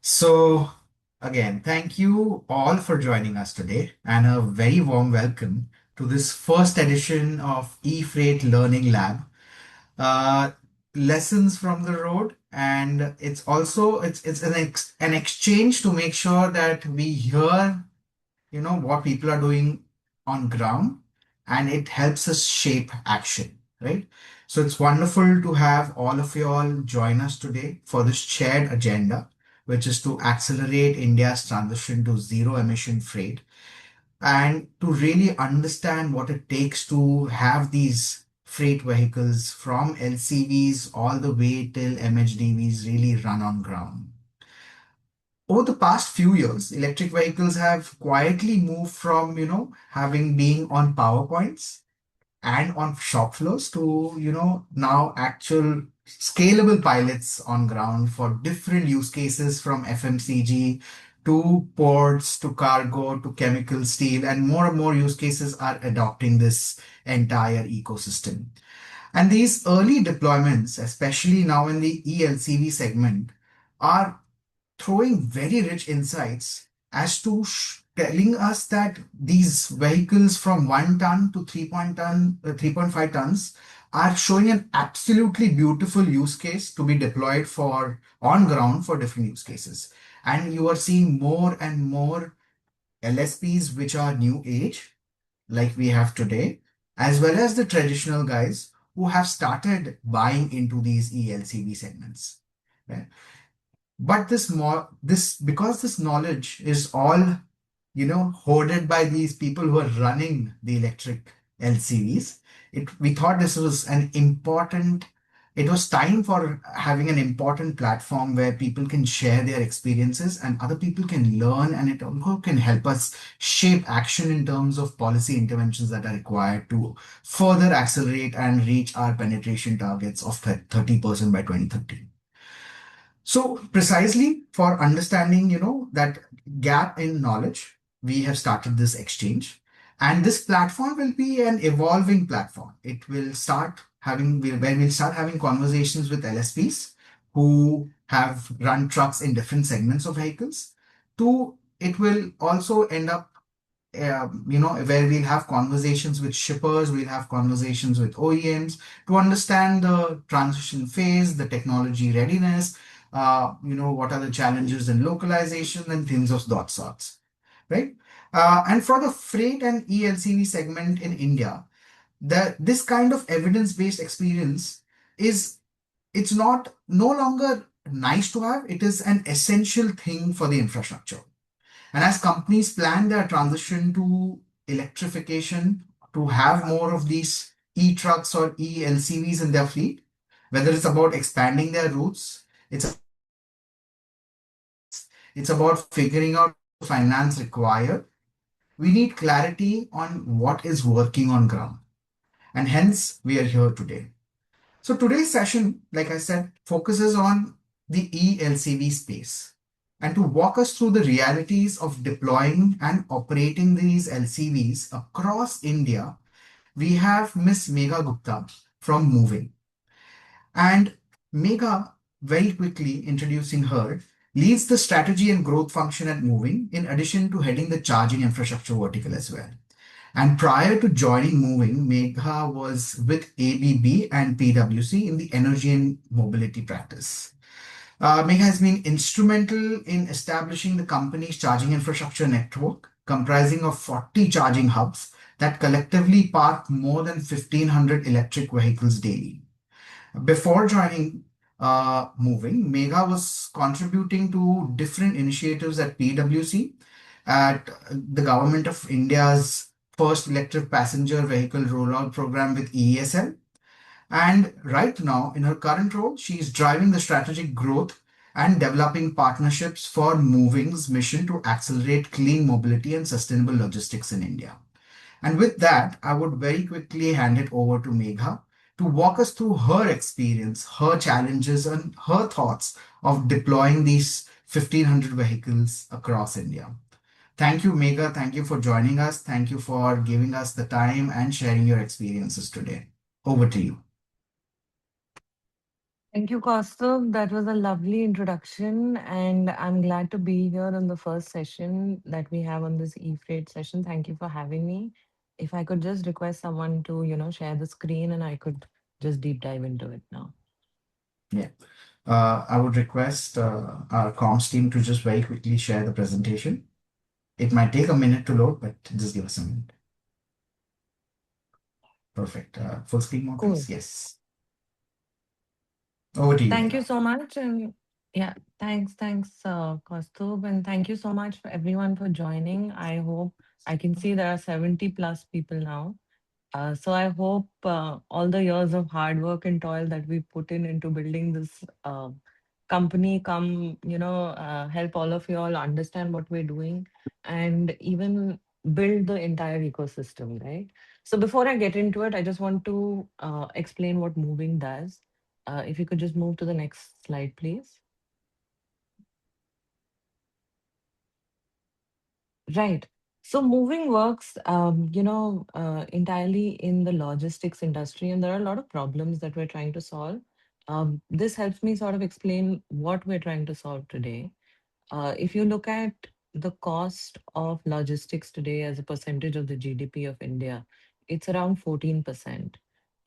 So, again, thank you all for joining us today, and a very warm welcome to this first edition of E-Freight Learning Lab. Uh, Lessons from the road, and it's an exchange to make sure that we hear what people are doing on ground, and it helps us shape action, right? So it's wonderful to have all of you all join us today for this shared agenda, which is to accelerate India's transition to zero emission freight and to really understand what it takes to have these freight vehicles from LCVs all the way till MHDVs really run on ground. Over the past few years, electric vehicles have quietly moved from, having being on PowerPoints and on shop floors to, now actual scalable pilots on ground for different use cases from FMCG to ports to cargo to chemical steel, and more use cases are adopting this entire ecosystem. And these early deployments, especially now in the e-LCV segment, are throwing very rich insights as to telling us that these vehicles from 1 ton to 3.5 tons are showing an absolutely beautiful use case to be deployed for on ground for different use cases. And you are seeing more and more LSPs, which are new age, like we have today, as well as the traditional guys who have started buying into these ELCV segments. Right? But this because this knowledge is all hoarded by these people who are running the electric LCVs. We thought this was an important. It was time for having an important platform where people can share their experiences and other people can learn, and it also can help us shape action in terms of policy interventions that are required to further accelerate and reach our penetration targets of 30% by 2030. So precisely for understanding, that gap in knowledge, we have started this exchange. And this platform will be an evolving platform. It will start when we'll start having conversations with LSPs who have run trucks in different segments of vehicles. To it will also end up where we'll have conversations with shippers, we'll have conversations with OEMs to understand the transition phase, the technology readiness, what are the challenges in localization and things of that sorts, right? And for the freight and ELCV segment in India, this kind of evidence-based experience is it's not no longer nice to have, it is an essential thing for the infrastructure. And as companies plan their transition to electrification, to have more of these e-trucks or e-LCVs in their fleet, whether it's about expanding their routes, it's about figuring out finance required. We need clarity on what is working on ground. And hence, we are here today. So today's session, like I said, focuses on the e-LCV space. And to walk us through the realities of deploying and operating these LCVs across India, we have Miss Megha Gupta from MoEVing. And Megha, very quickly introducing her, leads the strategy and growth function at MoEVing, in addition to heading the charging infrastructure vertical as well. And prior to joining MoEVing, Megha was with ABB and PwC in the energy and mobility practice. Megha has been instrumental in establishing the company's charging infrastructure network, comprising of 40 charging hubs that collectively park more than 1,500 electric vehicles daily. Before joining MoEVing, Megha was contributing to different initiatives at PwC, at the Government of India's first electric passenger vehicle rollout program with EESL. And right now, in her current role, she is driving the strategic growth and developing partnerships for MoEVing's mission to accelerate clean mobility and sustainable logistics in India. And with that, I would very quickly hand it over to Megha to walk us through her experience, her challenges, and her thoughts of deploying these 1,500 vehicles across India. Thank you, Megha. Thank you for joining us. Thank you for giving us the time and sharing your experiences today. Over to you. Thank you, Kaustubh. That was a lovely introduction, and I'm glad to be here on the first session that we have on this e-freight session. Thank you for having me. If I could just request someone to, share the screen and I could just deep dive into it now. Yeah. I would request our comms team to just very quickly share the presentation. It might take a minute to load, but just give us a minute. Perfect. Full screen mode, please. Cool. Yes. Over to you, Thank you Megha. so much. And yeah, thanks, Kaustubh. And thank you so much for everyone for joining. I hope I can see there are 70 plus people now. So I hope all the years of hard work and toil that we put in into building this company come, help all of you all understand what we're doing and even build the entire ecosystem, right? So before I get into it, I just want to explain what moving does. If you could just move to the next slide, please. Right. So moving works, entirely in the logistics industry, and there are a lot of problems that we're trying to solve. This helps me sort of explain what we're trying to solve today. If you look at the cost of logistics today as a percentage of the GDP of India, it's around 14%.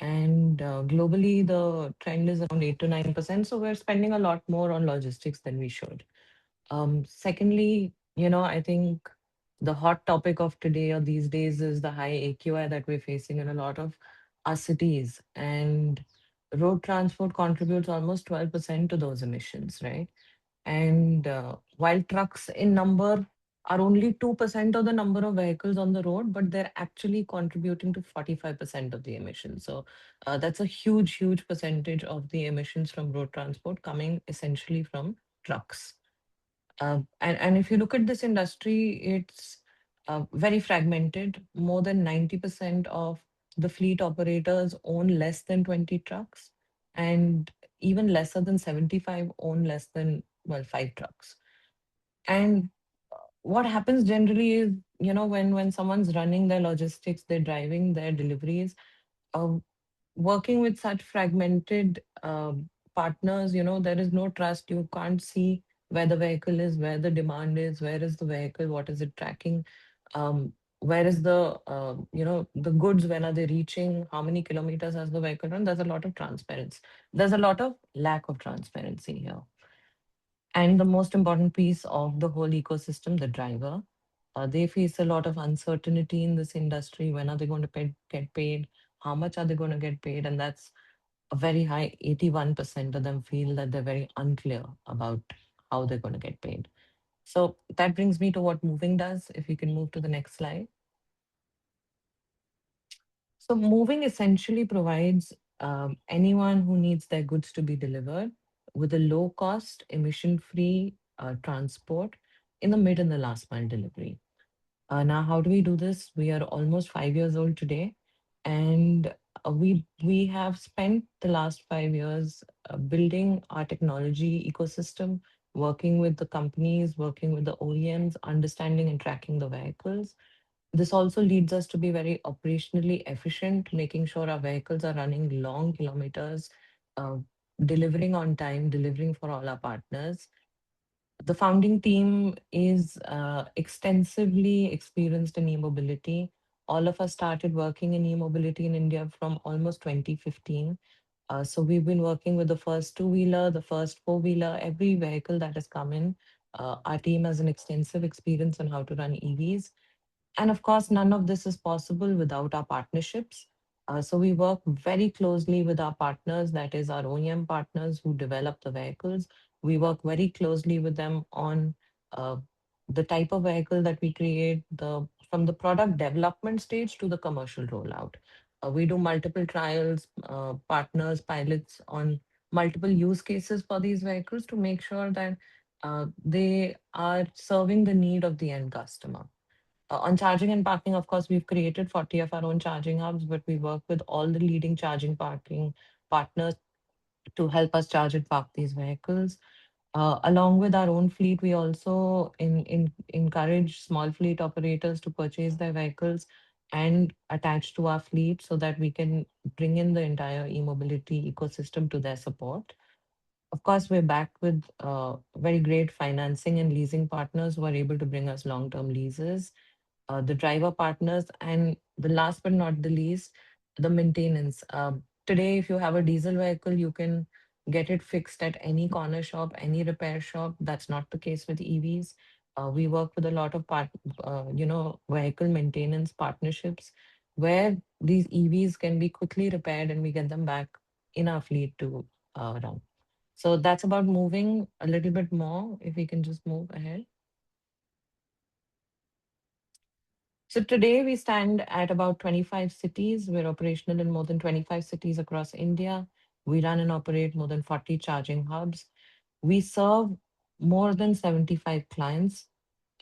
And globally, the trend is around 8 to 9%. So we're spending a lot more on logistics than we should. Secondly, I think the hot topic of today or these days is the high AQI that we're facing in a lot of our cities. And road transport contributes almost 12% to those emissions, right? And while trucks in number are only 2% of the number of vehicles on the road, but they're actually contributing to 45% of the emissions. So that's a huge percentage of the emissions from road transport coming essentially from trucks. And if you look at this industry, it's very fragmented. More than 90% of the fleet operators own less than 20 trucks, and even lesser than 75 own less than, well, 5 trucks. And what happens generally is, when someone's running their logistics, they're driving their deliveries, uh, working with such fragmented partners, there is no trust. You can't see where the vehicle is, where the demand is, where is the vehicle, what is it tracking, where is the, the goods, when are they reaching, how many kilometers has the vehicle run. There's a lot of transparency. There's a lot of lack of transparency here. And the most important piece of the whole ecosystem, the driver. They face a lot of uncertainty in this industry. When are they going to get paid? How much are they going to get paid? And that's a very high 81% of them feel that they're very unclear about how they're going to get paid. So that brings me to what moving does. If you can move to the next slide. So moving essentially provides anyone who needs their goods to be delivered with a low cost, emission free transport in the mid and the last mile delivery. Now, how do we do this? We are almost 5 years old today, and we have spent the last 5 years building our technology ecosystem, working with the companies, working with the OEMs, understanding and tracking the vehicles. This also leads us to be very operationally efficient, making sure our vehicles are running long kilometers, uh, delivering on time, delivering for all our partners. The founding team is extensively experienced in e-mobility. All of us started working in e-mobility in India from almost 2015. So we've been working with the first two-wheeler, the first four-wheeler, every vehicle that has come in. Our team has an extensive experience on how to run EVs. And of course, none of this is possible without our partnerships. So we work very closely with our partners, that is our OEM partners who develop the vehicles. We work very closely with them on uh, the type of vehicle that we create, the from the product development stage to the commercial rollout. We do multiple trials, partners, pilots on multiple use cases for these vehicles to make sure that they are serving the need of the end customer. On charging and parking, of course, we've created 40 of our own charging hubs, but we work with all the leading charging parking partners to help us charge and park these vehicles. Along with our own fleet, we also encourage small fleet operators to purchase their vehicles and attach to our fleet so that we can bring in the entire e-mobility ecosystem to their support. Of course, we're backed with very great financing and leasing partners who are able to bring us long-term leases, the driver partners, and the last but not the least, the maintenance. Today, if you have a diesel vehicle, you can get it fixed at any corner shop, any repair shop. That's not the case with EVs. We work with a lot of vehicle maintenance partnerships where these EVs can be quickly repaired and we get them back in our fleet to run. So that's about moving a little bit more. If we can just move ahead. So today we stand at about 25 cities. We're operational in more than 25 cities across India. We run and operate more than 40 charging hubs. We serve more than 75 clients.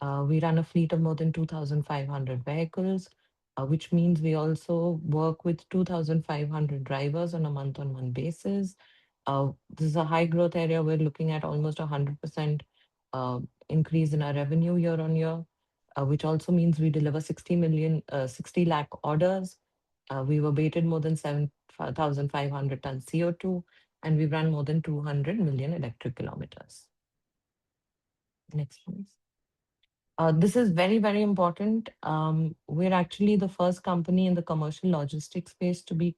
We run a fleet of more than 2,500 vehicles, which means we also work with 2,500 drivers on a month-on-month basis. This is a high growth area. We're looking at almost 100% uh, increase in our revenue year on year, which also means we deliver 60 lakh orders. We've abated more than 7,500 tons CO2, and we've run more than 200 million electric kilometers. Next, please. This is very, very important. We're actually the first company in the commercial logistics space to be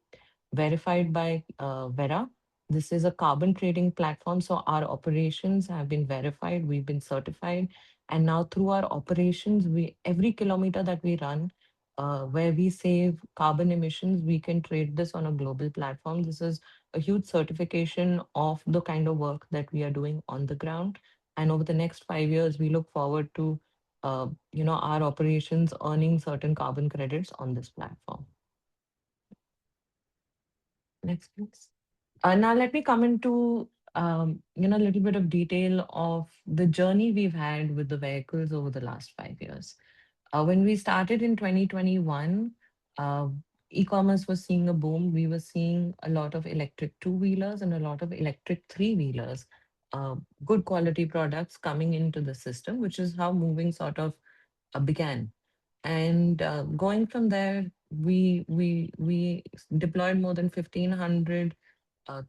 verified by Vera. This is a carbon trading platform. So our operations have been verified, we've been certified. And now through our operations, we every kilometer that we run, where we save carbon emissions, we can trade this on a global platform. This is a huge certification of the kind of work that we are doing on the ground. And over the next 5 years, we look forward to our operations earning certain carbon credits on this platform. Next, please. Now let me come into a little bit of detail of the journey we've had with the vehicles over the last 5 years. When we started in 2021, uh, e-commerce was seeing a boom. We were seeing a lot of electric two-wheelers and a lot of electric three-wheelers, good quality products coming into the system, which is how moving sort of began. And going from there, we deployed more than 1,500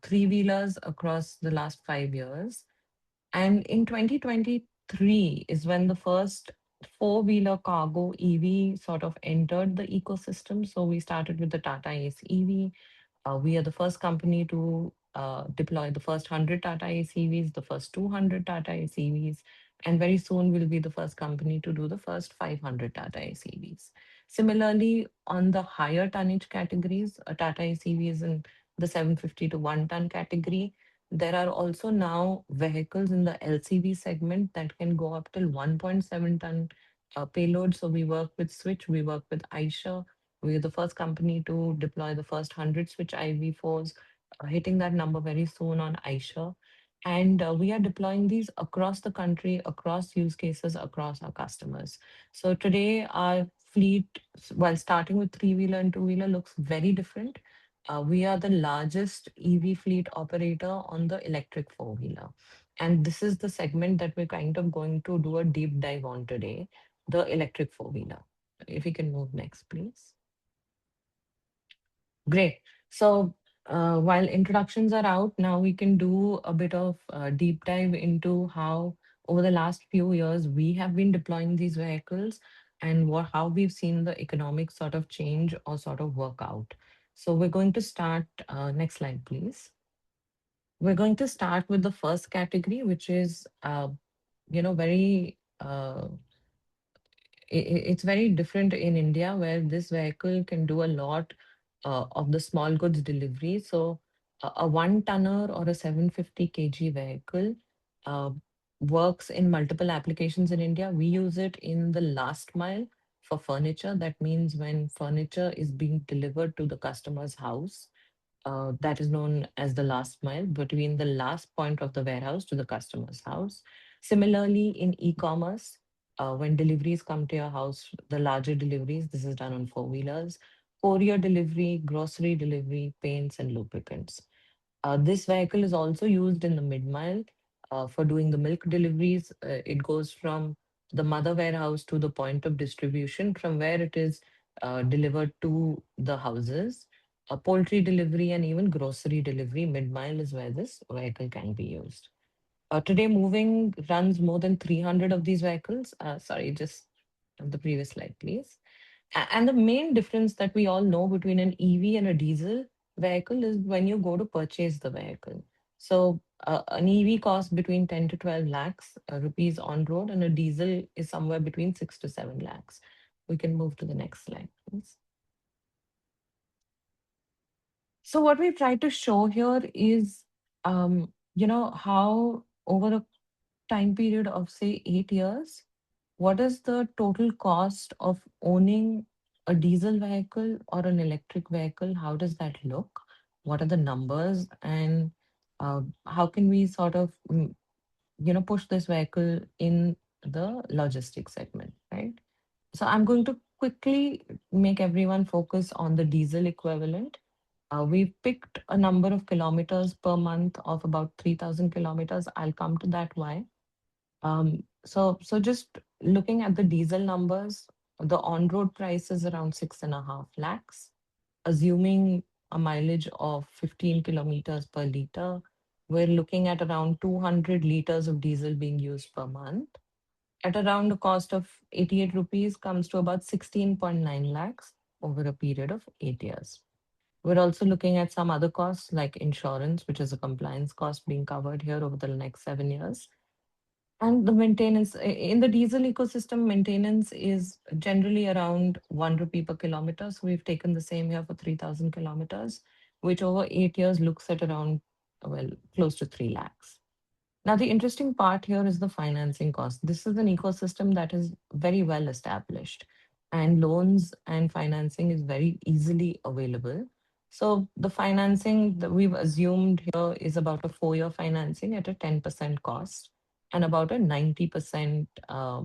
three-wheelers across the last 5 years. And in 2023 is when the first four-wheeler cargo EV sort of entered the ecosystem. So we started with the Tata Ace EV. We are the first company to deploy the first 100 Tata ACVs, the first 200 Tata ACVs, and very soon we'll be the first company to do the first 500 Tata ACVs. Similarly, on the higher tonnage categories, a Tata ACV is in the 750 to 1 ton category. There are also now vehicles in the LCV segment that can go up till 1.7 ton payload. So we work with Switch, we work with Aisha, we're the first company to deploy the first 100 Switch IV4s, hitting that number very soon on Aisha. And we are deploying these across the country, across use cases, across our customers. So today, our fleet, while starting with three-wheeler and two-wheeler, looks very different. We are the largest EV fleet operator on the electric four-wheeler. And this is the segment that we're kind of going to do a deep dive on today, the electric four-wheeler. If we can move next, please. Great. So while introductions are out, now we can do a bit of deep dive into how over the last few years we have been deploying these vehicles and how we've seen the economic sort of change or sort of work out. So we're going to start, next slide, please. We're going to start with the first category, which is, very it's very different in India where this vehicle can do a lot of the small goods delivery. So a one tonner or a 750 kg vehicle uh, works in multiple applications in India. We use it in the last mile for furniture. That means when furniture is being delivered to the customer's house, that is known as the last mile between the last point of the warehouse to the customer's house. Similarly, in e-commerce, when deliveries come to your house, the larger deliveries, this is done on four-wheelers, courier delivery, grocery delivery, paints and lubricants. This vehicle is also used in the mid-mile for doing the milk deliveries. It goes from the mother warehouse to the point of distribution, from where it is delivered to the houses. poultry delivery, and even grocery delivery. Mid-mile is where this vehicle can be used. Today, moving runs more than 300 of these vehicles. Sorry, just the previous slide, please. And the main difference that we all know between an EV and a diesel vehicle is when you go to purchase the vehicle. So an EV costs between 10 to 12 lakhs rupees on road, and a diesel is somewhere between 6 to 7 lakhs. We can move to the next slide, please. So what we've tried to show here is, how over a time period of say 8 years, what is the total cost of owning a diesel vehicle or an electric vehicle? How does that look? What are the numbers, and how can we sort of push this vehicle in the logistics segment, right? So I'm going to quickly make everyone focus on the diesel equivalent. We've picked a number of kilometers per month of about 3,000 kilometers. I'll come to that why. So just looking at the diesel numbers, the on-road price is around 6.5 lakhs, assuming a mileage of 15 kilometers per liter. We're looking at around 200 liters of diesel being used per month. At around a cost of 88 rupees, comes to about 16.9 lakhs over a period of 8 years. We're also looking at some other costs like insurance, which is a compliance cost being covered here over the next 7 years. And the maintenance in the diesel ecosystem, maintenance is generally around 1 rupee per kilometer. So we've taken the same here for 3,000 kilometers, which over 8 years looks at around, well, close to 3 lakhs. Now, the interesting part here is the financing cost. This is an ecosystem that is very well established, and loans and financing is very easily available. So, the financing that we've assumed here is about a 4-year financing at a 10% cost and about a 90% uh,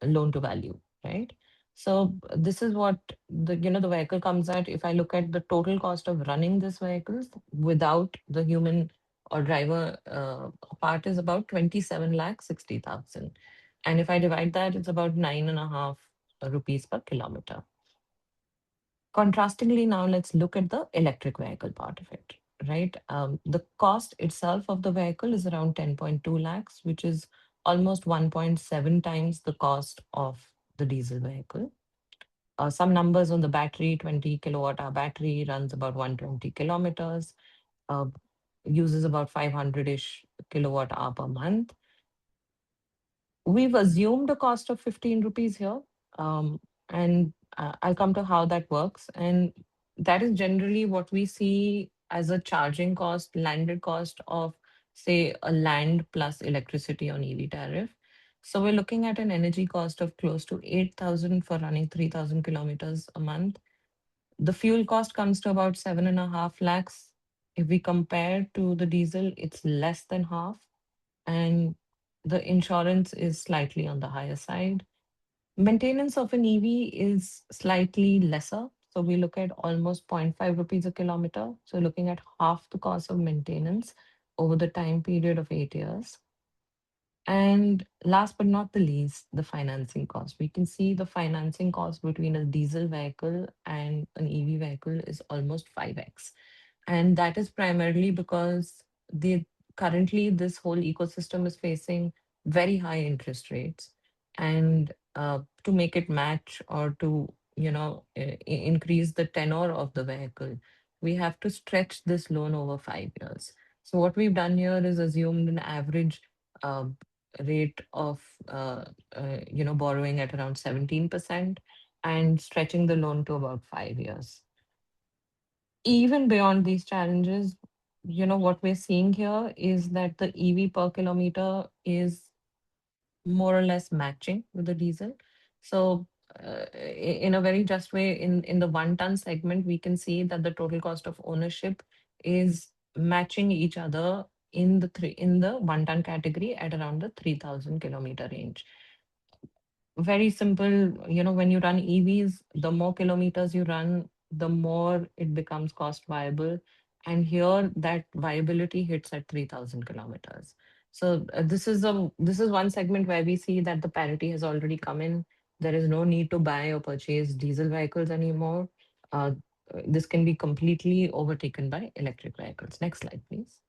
loan to value, right? So, this is what the vehicle comes at. If I look at the total cost of running this vehicles without the human or driver part is about 27 lakh 60,000. And if I divide that, it's about 9.5 rupees per kilometer. Contrastingly, now let's look at the electric vehicle part of it, right? The cost itself of the vehicle is around 10.2 lakhs, which is almost 1.7 times the cost of the diesel vehicle. Some numbers on the battery: 20 kilowatt hour battery runs about 120 kilometers, uh, uses about 500-ish kilowatt hour per month. We've assumed a cost of 15 rupees here, and I'll come to how that works. And that is generally what we see as a charging cost, landed cost of, say, a land plus electricity on EV tariff. So we're looking at an energy cost of close to 8,000 for running 3,000 kilometers a month. The fuel cost comes to about 7.5 lakhs. If we compare to the diesel, it's less than half, and the insurance is slightly on the higher side. Maintenance of an EV is slightly lesser. So we look at almost zero point 0.5 rupees a kilometer. So looking at half the cost of maintenance over the time period of 8 years. And last but not the least, the financing cost. We can see the financing cost between a diesel vehicle and an EV vehicle is almost 5x. And that is primarily because the currently this whole ecosystem is facing very high interest rates. And to make it match or to increase the tenor of the vehicle, we have to stretch this loan over 5 years. So what we've done here is assumed an average uh, rate of borrowing at around 17% and stretching the loan to about 5 years. Even beyond these challenges, what we're seeing here is that the EV per kilometer is more or less matching with the diesel. So, in a very just way, in the 1 ton segment, we can see that the total cost of ownership is matching each other in the 1 ton category at around the 3,000 kilometer range. Very simple. When you run EVs, the more kilometers you run, the more it becomes cost viable. And here that viability hits at 3,000 kilometers. So this is one segment where we see that the parity has already come in. There is no need to buy or purchase diesel vehicles anymore. uh, this can be completely overtaken by electric vehicles. Next slide, please.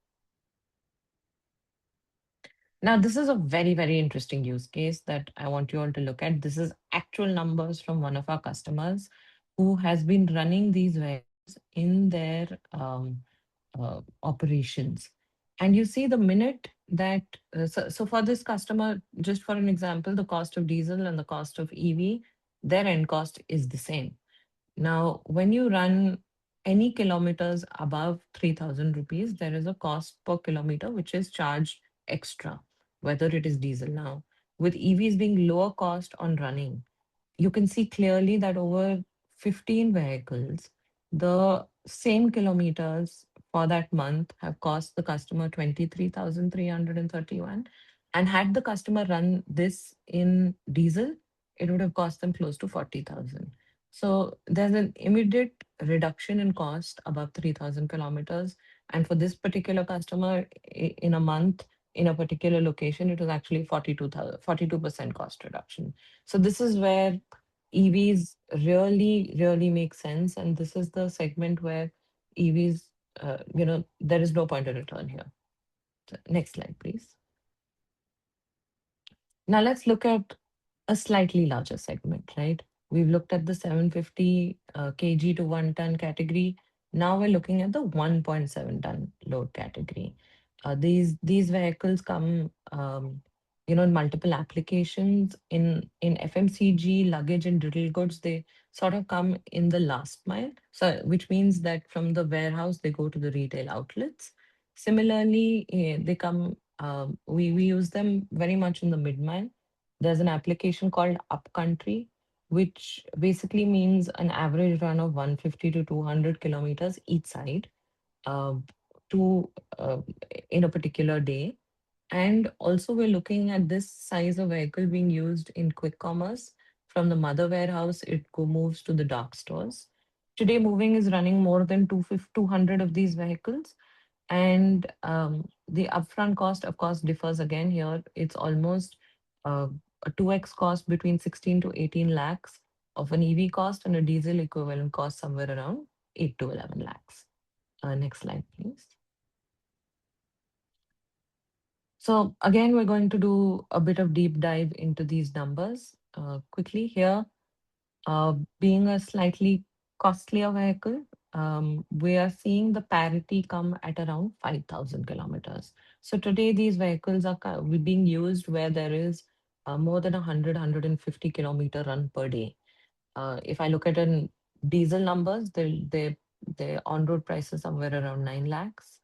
Now, this is a very, very interesting use case that I want you all to look at. This is actual numbers from one of our customers who has been running these vehicles in their operations. And you see the minute that, so for this customer, just for an example, the cost of diesel and the cost of EV, their end cost is the same. Now, when you run any kilometers above 3,000 rupees, there is a cost per kilometer which is charged extra, whether it is diesel. Now, with EVs being lower cost on running, you can see clearly that over 15 vehicles, the same kilometers for that month have cost the customer 23,331. And had the customer run this in diesel, it would have cost them close to 40,000. So there's an immediate reduction in cost above 3,000 kilometers. And for this particular customer, in a month, in a particular location, it was actually 42% cost reduction. So this is where EVs really, really make sense. And this is the segment where EVs, there is no point of return here. So next slide, please. Now let's look at a slightly larger segment, right? We've looked at the 750 kg to 1 ton category. Now we're looking at the 1.7 ton load category. These vehicles come, in multiple applications. In FMCG, luggage, and durable goods, they sort of come in the last mile. So, which means that from the warehouse they go to the retail outlets. Similarly, they come. We use them very much in the mid mile. There's an application called Upcountry, which basically means an average run of 150 to 200 kilometers each side, uh, to in a particular day. And also, we're looking at this size of vehicle being used in quick commerce. From the mother warehouse, moves to the dark stores. Today, moving is running more than 200 of these vehicles. And the upfront cost, of course, differs again here. It's almost uh, a 2x cost between 16 to 18 lakhs of an EV cost, and a diesel equivalent cost somewhere around 8 to 11 lakhs. Next slide, please. So again, we're going to do a bit of deep dive into these numbers quickly here. Being a slightly costlier vehicle, we are seeing the parity come at around 5,000 kilometers. So today, these vehicles are being used where there is more than 100-150 kilometer run per day. If I look at an diesel numbers, their on-road price is somewhere around 9 lakhs.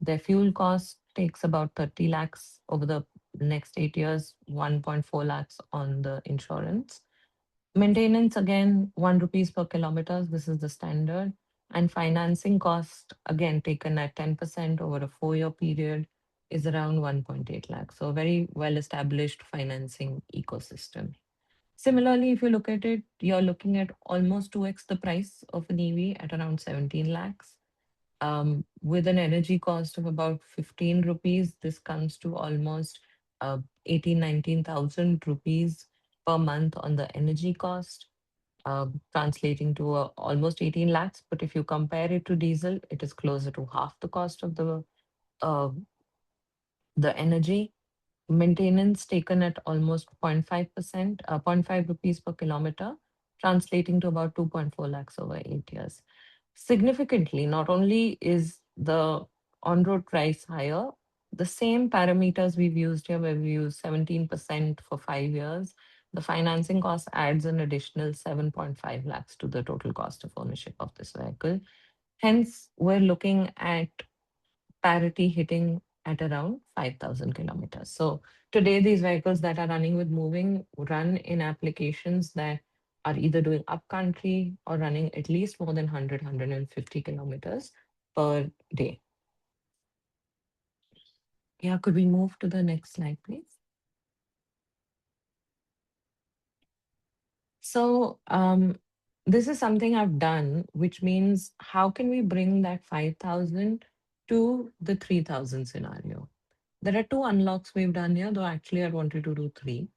Their fuel cost takes about 30 lakhs over the next 8 years, 1.4 lakhs on the insurance. Maintenance, again, 1 rupees per kilometers. This is the standard. And financing cost, again, taken at 10% over a 4-year period, is around 1.8 lakhs. So a very well-established financing ecosystem. Similarly, if you look at it, you're looking at almost 2x the price of an EV at around 17 lakhs. With an energy cost of about 15 rupees, this comes to almost 18, 19,000 rupees per month on the energy cost, translating to almost 18 lakhs. But if you compare it to diesel, it is closer to half the cost of uh, the energy. Maintenance taken at almost 0.5%, 0.5 rupees per kilometer, translating to about 2.4 lakhs over 8 years. Significantly, not only is the on-road price higher, the same parameters we've used here, where we use 17% for 5 years, the financing cost adds an additional 7.5 lakhs to the total cost of ownership of this vehicle. Hence, we're looking at parity hitting at around 5,000 kilometers. So today, these vehicles that are running with moving run in applications that are either doing upcountry or running at least more than 100, kilometers per day. Yeah, could we move to the next slide, please? So this is something I've done, which means how can we bring that 5,000 to the 3,000 scenario? There are two unlocks we've done here, though actually I wanted to do three.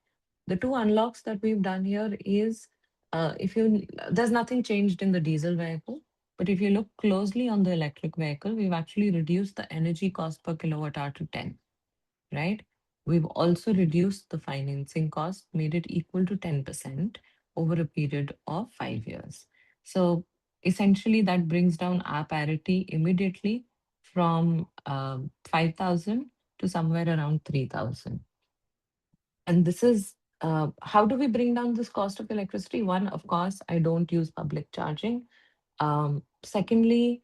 The two unlocks that we've done here is, if you there's nothing changed in the diesel vehicle. But if you look closely on the electric vehicle, we've actually reduced the energy cost per kilowatt hour to 10, right? We've also reduced the financing cost, made it equal to 10% over a period of 5 years. So essentially, that brings down our parity immediately from 5,000 to somewhere around 3,000. And this is how do we bring down this cost of electricity? One, of course, I don't use public charging. Secondly,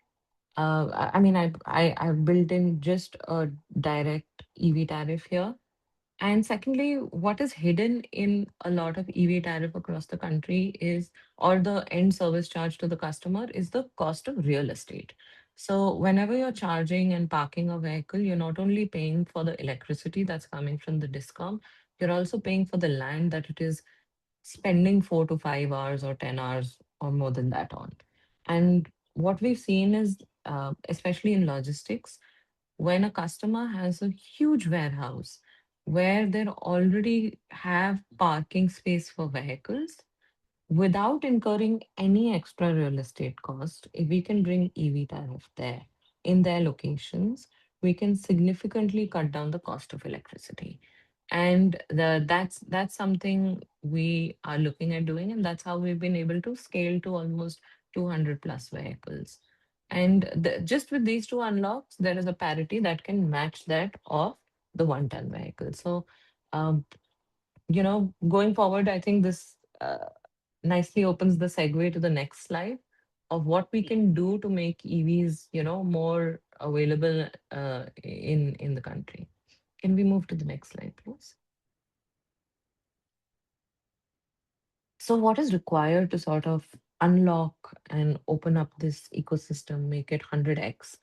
I mean, I've built in just a direct EV tariff here. And secondly, what is hidden in a lot of EV tariff across the country is, or the end service charge to the customer is the cost of real estate. So whenever you're charging and parking a vehicle, you're not only paying for the electricity that's coming from the discom, you're also paying for the land that it is spending 4 to 5 hours or 10 hours or more than that on. And what we've seen is, especially in logistics, when a customer has a huge warehouse where they already have parking space for vehicles, without incurring any extra real estate cost, if we can bring EV tariff there in their locations, we can significantly cut down the cost of electricity. And that's something we are looking at doing, and that's how we've been able to scale to almost 200 plus vehicles. And just with these two unlocks, there is a parity that can match that of the one-ton vehicle. So, um, going forward, I think this nicely opens the segue to the next slide of what we can do to make EVs, more available in the country. Can we move to the next slide, please? So, what is required to sort of unlock and open up this ecosystem, make it 100x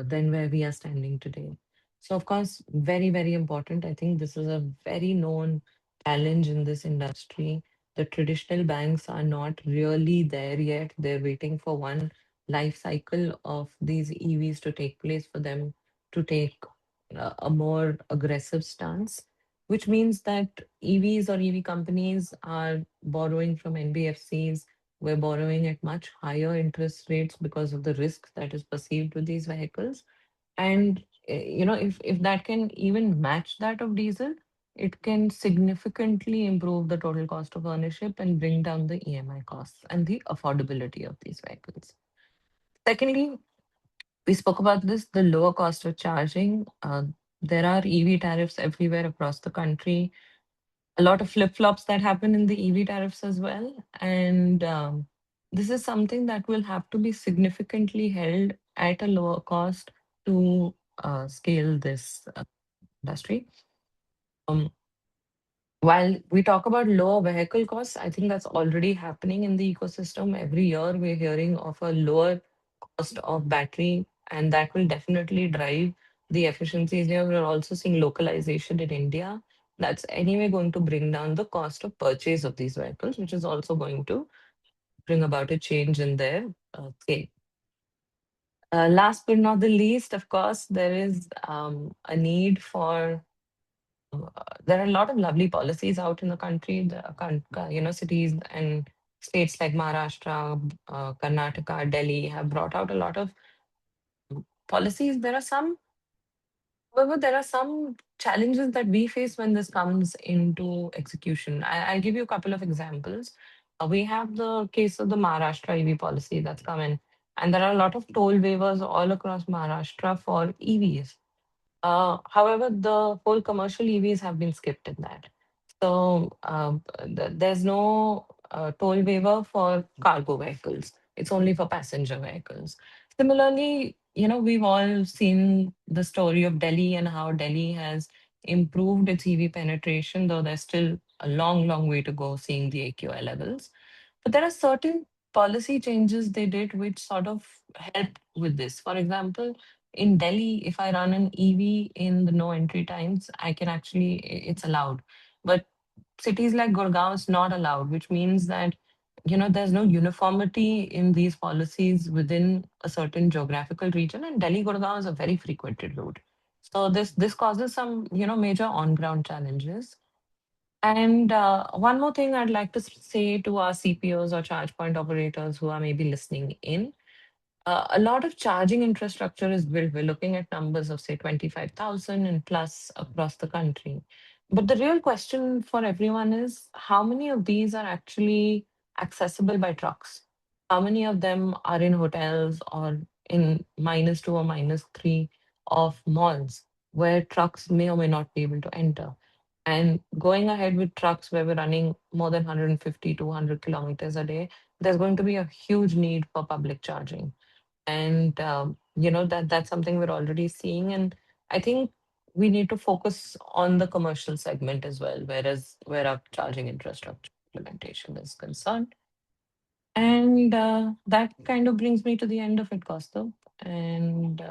than where we are standing today? So, of course, very, very important. I think this is a very known challenge in this industry. The traditional banks are not really there yet. They're waiting for one life cycle of these EVs to take place for them to take a more aggressive stance, which means that EVs or EV companies are borrowing from NBFCs. We're borrowing at much higher interest rates because of the risk that is perceived with these vehicles. And if that can even match that of diesel, it can significantly improve the total cost of ownership and bring down the EMI costs and the affordability of these vehicles. Secondly, we spoke about this, the lower cost of charging. There are EV tariffs everywhere across the country, a lot of flip flops that happen in the EV tariffs as well. And this is something that will have to be significantly held at a lower cost to scale this industry. Um, while we talk about lower vehicle costs, I think that's already happening in the ecosystem. Every year, we're hearing of a lower cost of battery, and that will definitely drive the efficiencies here. We're also seeing localization in India. That's anyway going to bring down the cost of purchase of these vehicles, which is also going to bring about a change in their scale. Last but not the least, of course, there is a need for there are a lot of lovely policies out in the country. Cities and states like Maharashtra, Karnataka, Delhi have brought out a lot of policies. However, there are some challenges that we face when this comes into execution. I'll give you a couple of examples. We have the case of the Maharashtra EV policy that's come in, and there are a lot of toll waivers all across Maharashtra for EVs. However, the whole commercial EVs have been skipped in that. So there's no toll waiver for cargo vehicles. It's only for passenger vehicles. Similarly, we've all seen the story of Delhi and how Delhi has improved its EV penetration, though there's still a long, long way to go seeing the AQI levels. But there are certain policy changes they did which sort of helped with this. For example, in Delhi, if I run an EV in the no entry times, I can actually, it's allowed. But cities like Gurgaon is not allowed, which means that there's no uniformity in these policies within a certain geographical region, and Delhi Gurgaon is a very frequented route. So this causes some major on ground challenges. And one more thing I'd like to say to our CPOs or charge point operators who are maybe listening in. A lot of charging infrastructure is built. We're looking at numbers of, say, 25,000 and plus across the country. But the real question for everyone is how many of these are actually accessible by trucks? How many of them are in hotels or in -2 or -3 of malls where trucks may or may not be able to enter? And going ahead with trucks where we're running more than 150, 200 kilometers a day, there's going to be a huge need for public charging. And that's something we're already seeing. And I think we need to focus on the commercial segment as well, whereas where our charging infrastructure implementation is concerned. And that kind of brings me to the end of it, Kaustav. And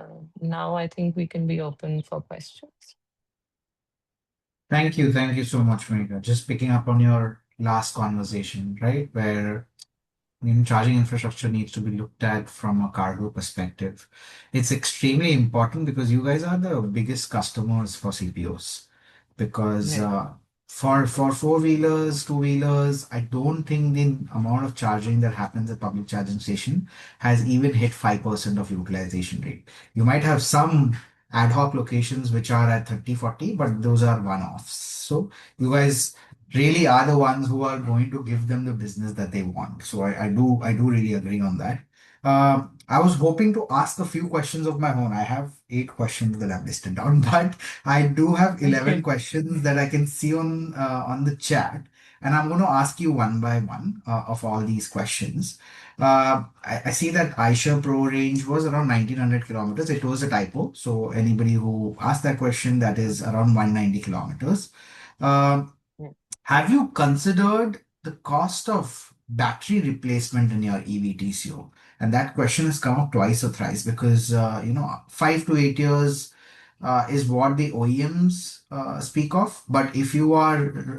now I think we can be open for questions. Thank you so much, Megha. Just picking up on your last conversation, right? Where charging infrastructure needs to be looked at from a cargo perspective. It's extremely important because you guys are the biggest customers for CPOs. Because Right. for four-wheelers, two-wheelers, I don't think the amount of charging that happens at public charging station has even hit 5% of utilization rate. You might have some ad hoc locations which are at 30, 40, but those are one-offs. So you guys really are the ones who are going to give them the business that they want. So I do really agree on that. I was hoping to ask a few questions of my own. I have 8 questions that I've listed down, but I do have 11 Okay. questions that I can see on the chat, and I'm going to ask you one by one of all these questions. I see that Aisha Pro range was around 1900 kilometers. It was a typo. So anybody who asked that question, that is around 190 kilometers. Uh, have you considered the cost of battery replacement in your EV TCO? And that question has come up twice or thrice because 5 to 8 years is what the OEMs speak of. But if you are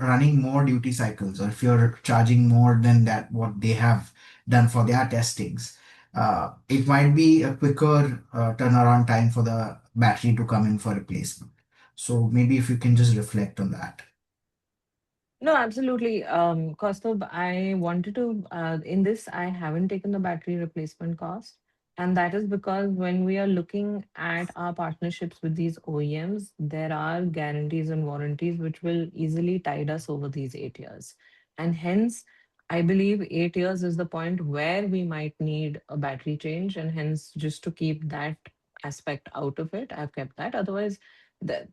running more duty cycles or if you're charging more than that, what they have done for their testings, it might be a quicker turnaround time for the battery to come in for replacement. So maybe if you can just reflect on that. No, absolutely. Kaustav, I wanted to, in this, I haven't taken the battery replacement cost. And that is because when we are looking at our partnerships with these OEMs, there are guarantees and warranties which will easily tide us over these 8 years. And hence, I believe 8 years is the point where we might need a battery change. And hence, just to keep that aspect out of it, I've kept that. Otherwise,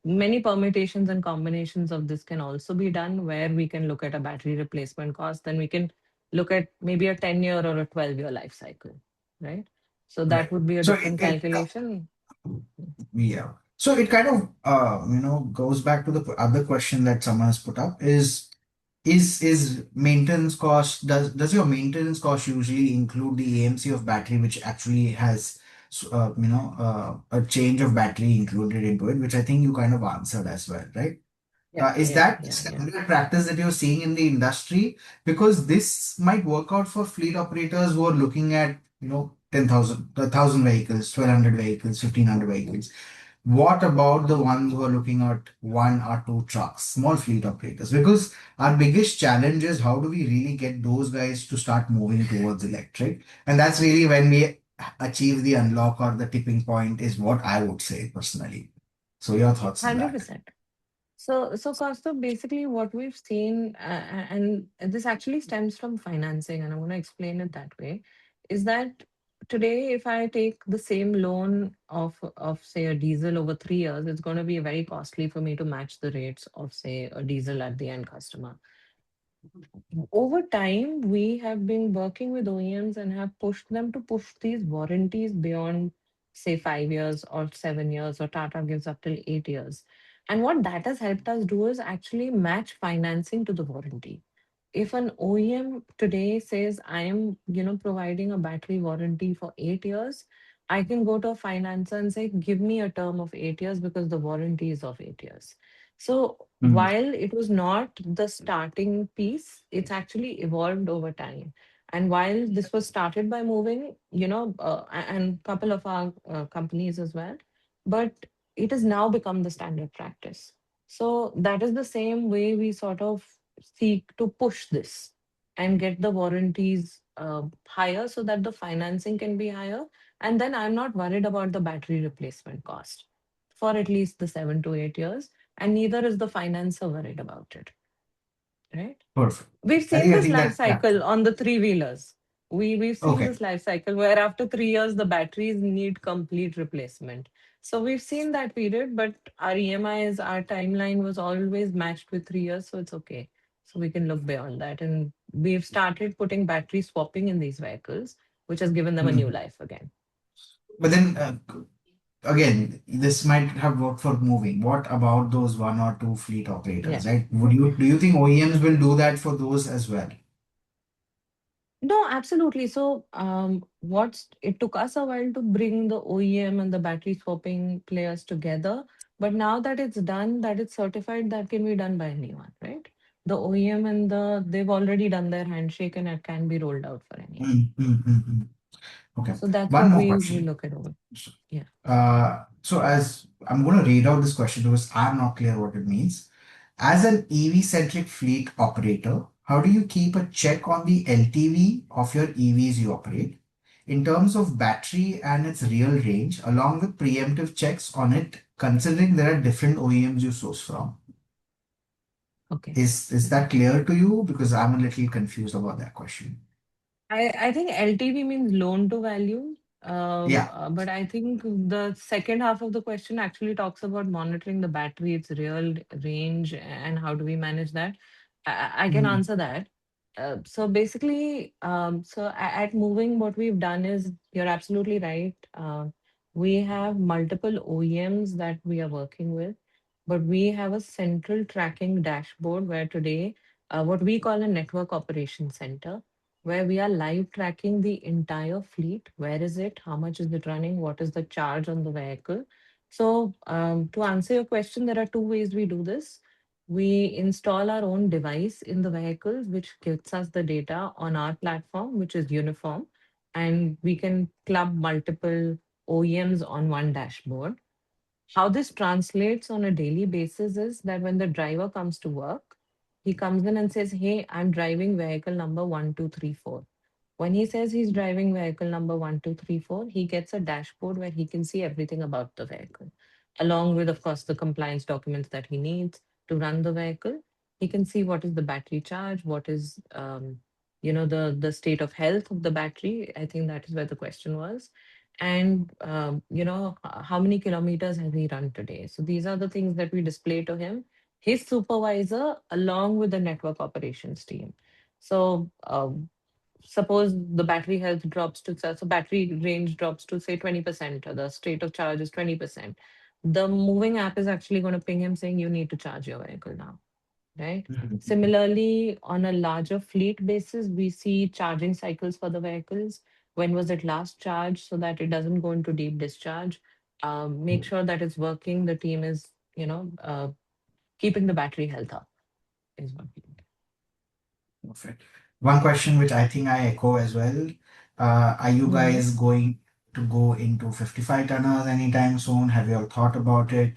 many permutations and combinations of this can also be done where we can look at a battery replacement cost, then we can look at maybe a 10-year or a 12-year life cycle, right? So that Right. would be a So different calculation. yeah. So it kind of goes back to the other question that someone has put up is maintenance cost, does your maintenance cost usually include the AMC of battery, which actually has a change of battery included into it, which I think you kind of answered as well, right? Yeah, Is yeah, that yeah, yeah. standard practice that you're seeing in the industry? Because this might work out for fleet operators who are looking at 10,000, 1,000 vehicles, 1,200 vehicles, 1,500 vehicles. What about the ones who are looking at one or two trucks, small fleet operators? Because our biggest challenge is how do we really get those guys to start moving towards electric? And that's really when we achieve the unlock or the tipping point, is what I would say personally. So your thoughts on that? 100%. So Kaustav, basically what we've seen, and this actually stems from financing, and I'm going to explain it that way, is that today, if I take the same loan of say a diesel over 3 years, it's going to be very costly for me to match the rates of say a diesel at the end customer. Over time, we have been working with OEMs and have pushed them to push these warranties beyond, say, 5 years or 7 years, or Tata gives up till 8 years. And what that has helped us do is actually match financing to the warranty. If an OEM today says, I am, providing a battery warranty for 8 years, I can go to a financer and say, give me a term of 8 years because the warranty is of 8 years. So Mhm. while it was not the starting piece, it's actually evolved over time. And while this was started by moving, and a couple of our companies as well, but it has now become the standard practice. So that is the same way we sort of seek to push this. and get the warranties higher so that the financing can be higher. And then I'm not worried about the battery replacement cost for at least the 7 to 8 years. And neither is the financer worried about it, right? Perfect. We've I seen think I this think life that cycle on the three wheelers. We've seen okay. this life cycle where after 3 years the batteries need complete replacement. So we've seen that period, but our EMIs, our timeline was always matched with 3 years, so it's okay. So we can look beyond that. And we've started putting battery swapping in these vehicles, which has given them a new Mhm. life again. But then again, this might have worked for moving. What about those one or two fleet Yeah. operators, right? Would you do you think OEMs will do that for those as well? No, absolutely. So, it took us a while to bring the OEM and the battery swapping players together, but now that it's done, that it's certified, that can be done by anyone, right? The OEM and they've already done their handshake and it can be rolled out for anyone. Mm. Okay. So that's One what more we question. look at over. Yeah. So as I'm going to read out this question because I'm not clear what it means. As an EV-centric fleet operator, how do you keep a check on the LTV of your EVs you operate in terms of battery and its real range, along with preemptive checks on it, considering there are different OEMs you source from? Okay. Is that clear to you? Because I'm a little confused about that question. I think LTV means loan to value. Yeah. But I think the second half of the question actually talks about monitoring the battery, its real range, and how do we manage that. I can Mhm. answer that. So basically, at Moving, what we've done is you're absolutely right. We have multiple OEMs that we are working with, but we have a central tracking dashboard where today, what we call a network operation center where we are live tracking the entire fleet. Where is it? How much is it running? What is the charge on the vehicle? So, to answer your question, there are two ways we do this. We install our own device in the vehicles, which gives us the data on our platform, which is uniform, and we can club multiple OEMs on one dashboard. How this translates on a daily basis is that when the driver comes to work, he comes in and says, "Hey, I'm driving vehicle number 1234." When he says he's driving vehicle number 1234, he gets a dashboard where he can see everything about the vehicle, along with, of course, the compliance documents that he needs to run the vehicle. He can see what is the battery charge, what is, the state of health of the battery. I think that is where the question was. And, how many kilometers has he run today? So these are the things that we display to him, his supervisor, along with the network operations team. So, suppose the battery health drops to, so battery range drops to say 20%, or the state of charge is 20%. The moving app is actually going to ping him saying you need to charge your vehicle now, right? Mhm. Similarly, on a larger fleet basis, we see charging cycles for the vehicles. When was it last charged, so that it doesn't go into deep discharge? Make sure that it's working. The team is, keeping the battery health up is what we do. Perfect. One question which I think I echo as well. Are you Mhm. guys going to go into 55 tonners anytime soon? Have you all thought about it?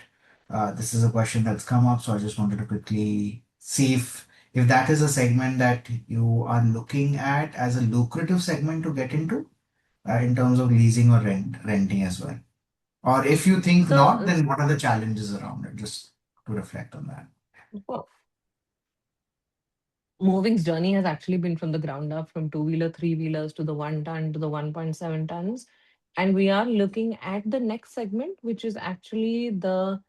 This is a question that's come up, so I just wanted to quickly see if that is a segment that you are looking at as a lucrative segment to get into, in terms of leasing or renting as well. Or if you think not, So, then what are the challenges around it? Just to reflect on that. uh, Moving's journey has actually been from the ground up, from two-wheeler, three-wheelers to the 1 ton to the 1.7 tons. And we are looking at the next segment, which is actually the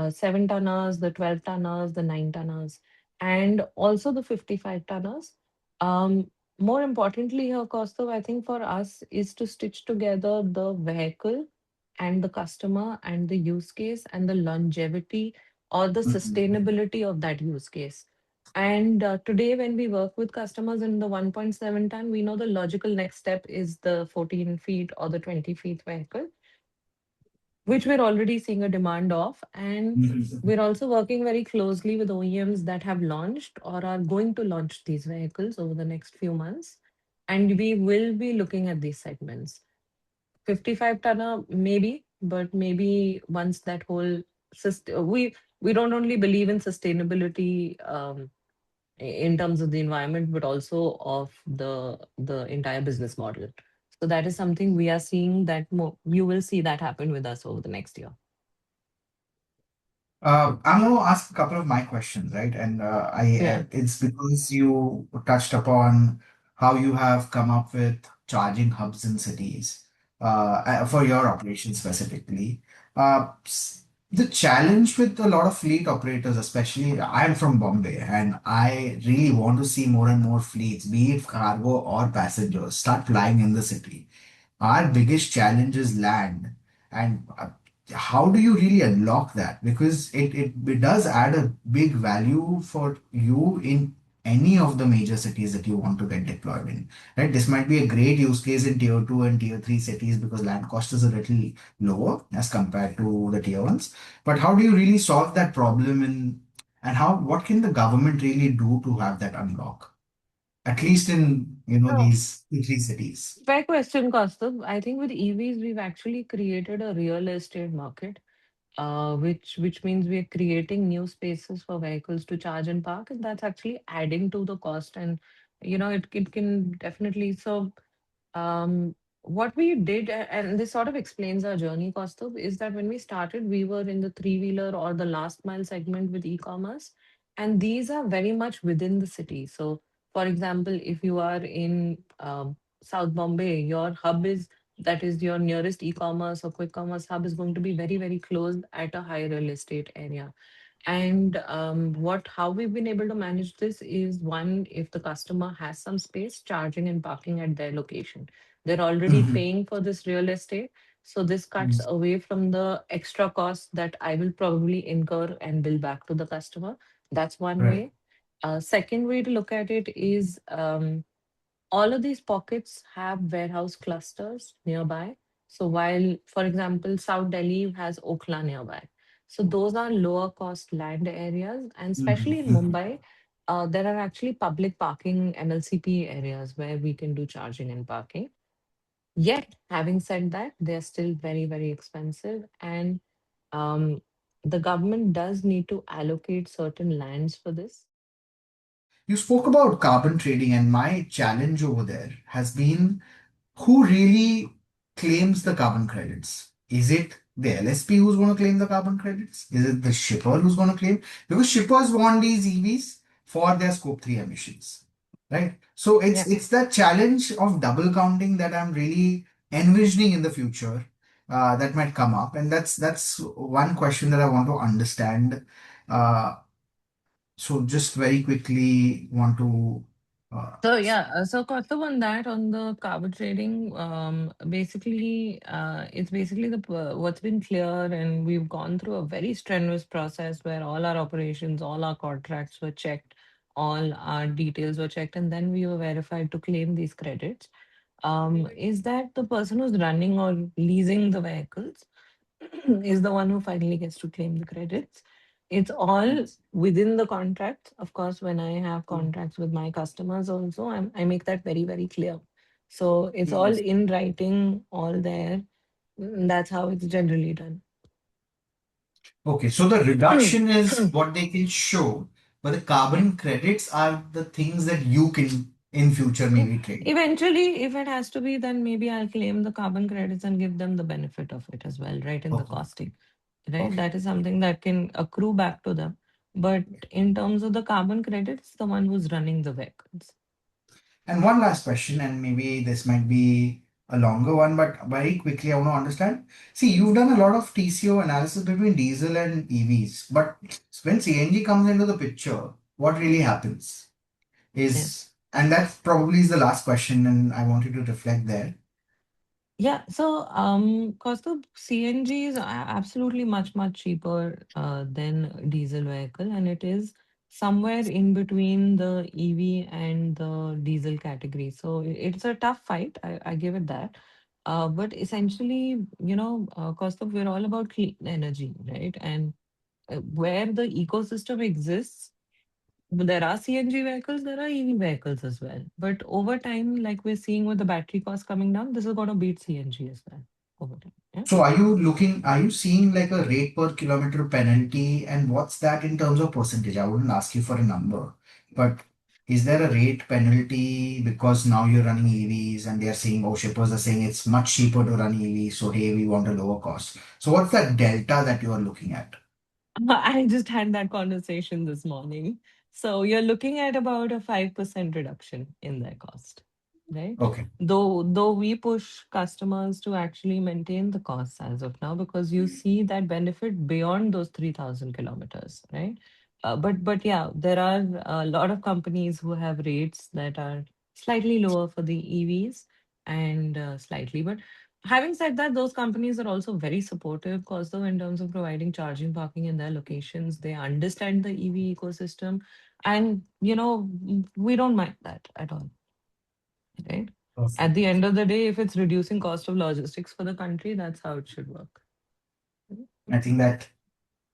7 tonners, the 12 tonners, the 9 tonners, and also the 55 tonners. More importantly, here, Kaustav, I think for us is to stitch together the vehicle and the customer and the use case and the longevity or the Mhm. sustainability of that use case. And today, when we work with customers in the 1.7 ton, we know the logical next step is the 14 feet or the 20 feet vehicle, which we're already seeing a demand of. And Mhm. we're also working very closely with OEMs that have launched or are going to launch these vehicles over the next few months. And we will be looking at these segments. 55 tonner, maybe, but maybe once that whole system, we don't only believe in sustainability. in terms of the environment, but also of the entire business model. So that is something we are seeing that you will see that happen with us over the next year. I'm going to ask a couple of my questions, right? And Yeah. it's because you touched upon how you have come up with charging hubs in cities for your operation specifically. The challenge with a lot of fleet operators, especially I'm from Bombay, and I really want to see more and more fleets, be it cargo or passengers, start flying in the city. Our biggest challenge is land. And how do you really unlock that? Because it does add a big value for you in any of the major cities that you want to get deployed in. Right? This might be a great use case in tier two and tier three cities because land cost is a little lower as compared to the tier ones. But how do you really solve that problem and how what can the government really do to have that unlock? At least in So, these two, three cities. fair question, Kaustubh. I think with EVs, we've actually created a real estate market, which means we are creating new spaces for vehicles to charge and park, and that's actually adding to the cost. And it can definitely so. What we did, and this sort of explains our journey, Kaustubh, is that when we started, we were in the three-wheeler or the last mile segment with e-commerce, and these are very much within the city. So, for example, if you are in South Bombay, your hub is that is your nearest e-commerce or quick commerce hub is going to be very, very close at a high real estate area. And what how we've been able to manage this is one, if the customer has some space, charging and parking at their location. They're already Mhm. paying for this real estate. So this cuts away from the extra cost that I will probably incur and bill back to the customer. That's one Right. way. Second way to look at it is all of these pockets have warehouse clusters nearby. So while, for example, South Delhi has Okhla nearby. So those are lower cost land areas. And especially in Mhm. Mumbai, there are actually public parking MLCP areas where we can do charging and parking. Yet, having said that, they're still very, very expensive. And um, the government does need to allocate certain lands for this. You spoke about carbon trading, and my challenge over there has been who really claims the carbon credits? Is it the LSP who's going to claim the carbon credits? Is it the shipper who's going to claim? Because shippers want these EVs for their scope 3 emissions, right? So Yeah. it's that challenge of double counting that I'm really envisioning in the future that might come up, and that's one question that I want to understand. Uh, so just very quickly want to uh, So yeah, so Kaustav, on that, on the carbon trading, basically, it's basically what's been clear, and we've gone through a very strenuous process where all our operations, all our contracts were checked, all our details were checked, and then we were verified to claim these credits. Is that the person who's running or leasing the vehicles is the one who finally gets to claim the credits. It's all within the contract. Of course, when I have contracts with my customers also, I make that very, very clear. So it's all in writing, all there. That's how it's generally done. Okay, so the reduction is what they can show, but the Yeah. carbon credits are the things that you can in future Yeah. maybe trade. Eventually, if it has to be, then maybe I'll claim the carbon credits and give them the benefit of it as well, right? In the Okay, costing, right? okay. That is something that can accrue back to them. But in terms of the carbon credits, the one who's running the vehicles. And one last question, and maybe this might be a longer one, but very quickly I want to understand. See, you've done a lot of TCO analysis between diesel and EVs, but when CNG comes into the picture, what really happens Yeah. is, and that probably is the last question, and I want you to reflect there. Yeah, so cost of CNG is absolutely much, much cheaper than diesel vehicle, and it is somewhere in between the EV and the diesel category. So it's a tough fight, I give it that. But essentially, cost of we're all about clean energy, right? And where the ecosystem exists, there are CNG vehicles, there are EV vehicles as well. But over time, like we're seeing with the battery cost coming down, this is going to beat CNG as well. over time. Yeah. So are you seeing like a rate per kilometer penalty, and what's that in terms of percentage? I wouldn't ask you for a number, but is there a rate penalty because now you're running EVs and they're saying, oh, shippers are saying it's much cheaper to run EVs, so hey, we want a lower cost. So what's that delta that you are looking at? I just had that conversation this morning. So you're looking at about a 5% reduction in their cost, right? Okay. Though we push customers to actually maintain the costs as of now because you see that benefit beyond those 3,000 kilometers, right? But yeah, there are a lot of companies who have rates that are slightly lower for the EVs and slightly, but having said that, those companies are also very supportive, Cosmo, in terms of providing charging parking in their locations. They understand the EV ecosystem, and we don't mind that at all, right? At the Perfect. end of the day, if it's reducing cost of logistics for the country, that's how it should work. I think that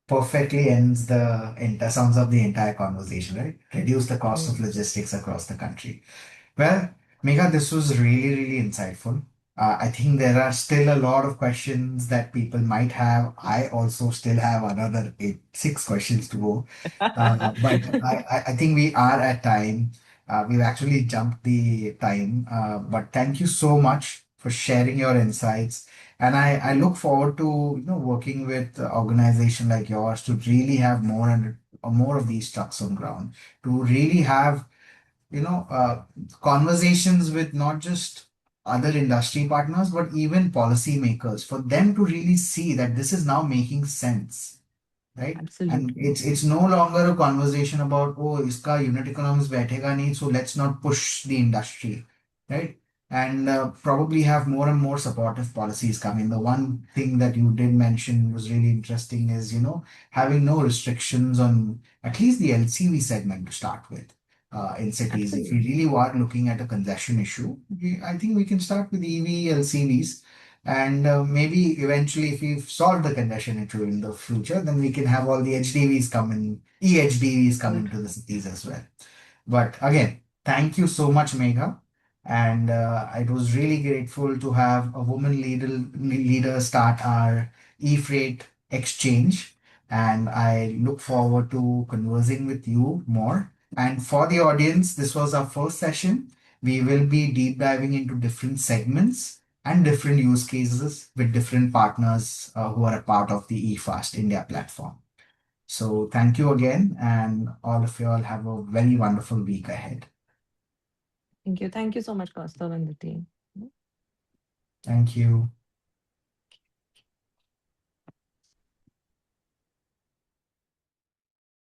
perfectly ends the entire sums up the entire conversation, right? Reduce the cost of Mm. logistics across the country. Well, Megha, this was really, really insightful. I think there are still a lot of questions that people might have. I also still have another 6 questions to go. But I think we are at time. We've actually jumped the time. But thank you so much for sharing your insights. And I look forward to working with an organization like yours to really have more of these trucks on ground, to really have you know, uh, conversations with not just other industry partners, but even policymakers, for them to really see that this is now making sense, right? And Absolutely. it's no longer a conversation about, oh, iska unit economics बैठेगा नहीं, so let's not push the industry, right? And probably have more and more supportive policies coming. The one thing that you did mention was really interesting is, having no restrictions on at least the LCV segment to start with. In cities, if we Absolutely. really are looking at a congestion issue, I think we can start with EV LCVs, and maybe eventually, if we've solved the congestion issue in the future, then we can have all the HDVs come in, e-HDVs come So into the true. cities as well. But again, thank you so much, Megha. And I was really grateful to have a woman leader start our e-freight exchange. And I look forward to conversing with you more. And for the audience, this was our first session. We will be deep diving into different segments and different use cases with different partners who are a part of the eFast India platform. So thank you again, and all of you all have a very wonderful week ahead. Thank you. Thank you so much, Costa and the team. Thank you.